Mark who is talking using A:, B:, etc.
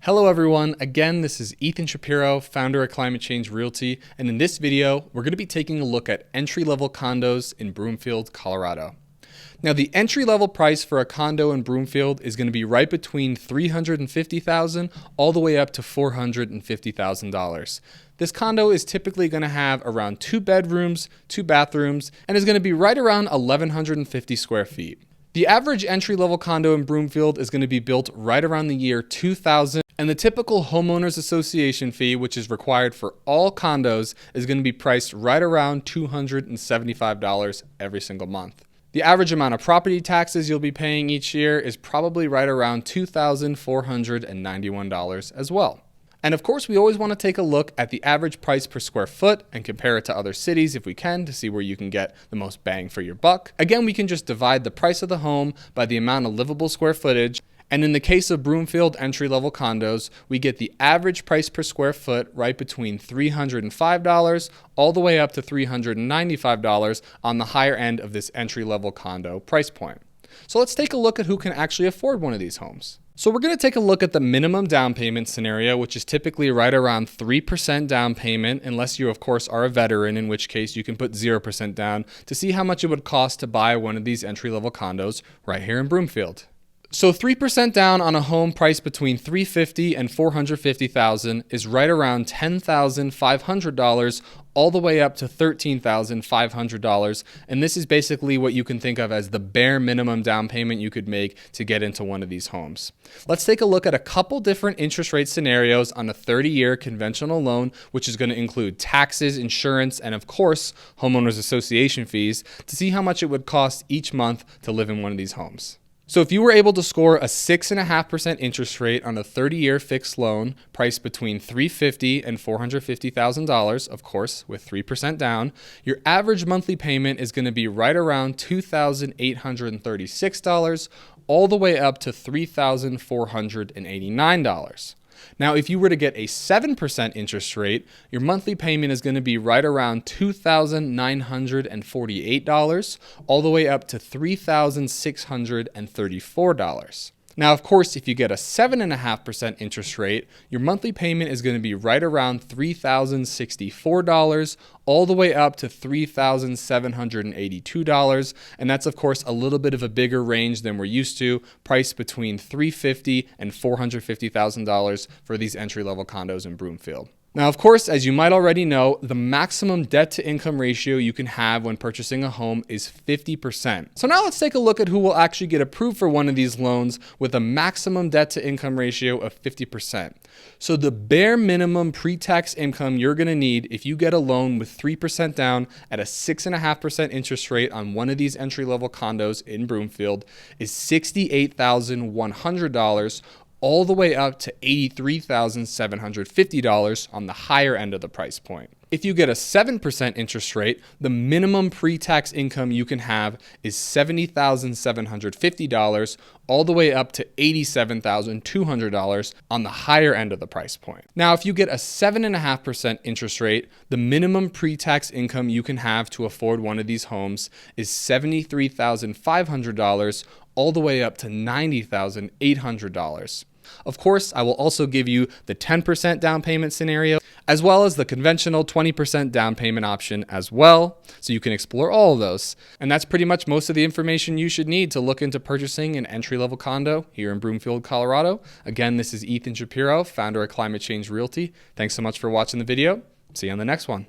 A: Hello everyone, again this is Ethan Shapiro, founder of Climate Change Realty, and in this video we're going to be taking a look at entry-level condos in Broomfield, Colorado. Now the entry-level price for a condo in Broomfield is going to be right between $350,000 all the way up to $450,000. This condo is typically going to have around 2 bedrooms, 2 bathrooms, and is going to be right around 1,150 square feet. The average entry-level condo in Broomfield is going to be built right around the year 2000, and the typical homeowners association fee, which is required for all condos, is going to be priced right around $275 every single month. The average amount of property taxes you'll be paying each year is probably right around $2,491 as well. And of course, we always want to take a look at the average price per square foot and compare it to other cities if we can to see where you can get the most bang for your buck. Again, we can just divide the price of the home by the amount of livable square footage. And in the case of Broomfield entry-level condos, we get the average price per square foot right between $305 all the way up to $395 on the higher end of this entry-level condo price point. So let's take a look at who can actually afford one of these homes. So we're going to take a look at the minimum down payment scenario, which is typically right around 3% down payment, unless you, of course, are a veteran, in which case you can put 0% down to see how much it would cost to buy one of these entry-level condos right here in Broomfield. So 3% down on a home priced between $350,000 and $450,000 is right around $10,500 all the way up to $13,500, and this is basically what you can think of as the bare minimum down payment you could make to get into one of these homes. Let's take a look at a couple different interest rate scenarios on a 30-year conventional loan, which is going to include taxes, insurance, and of course, homeowners association fees, to see how much it would cost each month to live in one of these homes. So if you were able to score a 6.5% interest rate on a 30-year fixed loan priced between $350,000 and $450,000, of course, with 3% down, your average monthly payment is going to be right around $2,836 all the way up to $3,489. Now, if you were to get a 7% interest rate, your monthly payment is going to be right around $2,948 all the way up to $3,634. Now, of course, if you get a 7.5% interest rate, your monthly payment is going to be right around $3,064 all the way up to $3,782. And that's, of course, a little bit of a bigger range than we're used to, priced between $350,000 and $450,000 for these entry-level condos in Broomfield. Now, of course, as you might already know, the maximum debt-to-income ratio you can have when purchasing a home is 50%. So now let's take a look at who will actually get approved for one of these loans with a maximum debt-to-income ratio of 50%. So the bare minimum pre-tax income you're going to need if you get a loan with 3% down at a 6.5% interest rate on one of these entry-level condos in Broomfield is $68,100 all the way up to $83,750 on the higher end of the price point. If you get a 7% interest rate, the minimum pre-tax income you can have is $70,750 all the way up to $87,200 on the higher end of the price point. Now, if you get a 7.5% interest rate, the minimum pre-tax income you can have to afford one of these homes is $73,500 all the way up to $90,800. Of course, I will also give you the 10% down payment scenario, as well as the conventional 20% down payment option as well, so you can explore all of those. And that's pretty much most of the information you should need to look into purchasing an entry-level condo here in Broomfield, Colorado. Again, this is Ethan Shapiro, founder of Climate Change Realty. Thanks so much for watching the video. See you on the next one.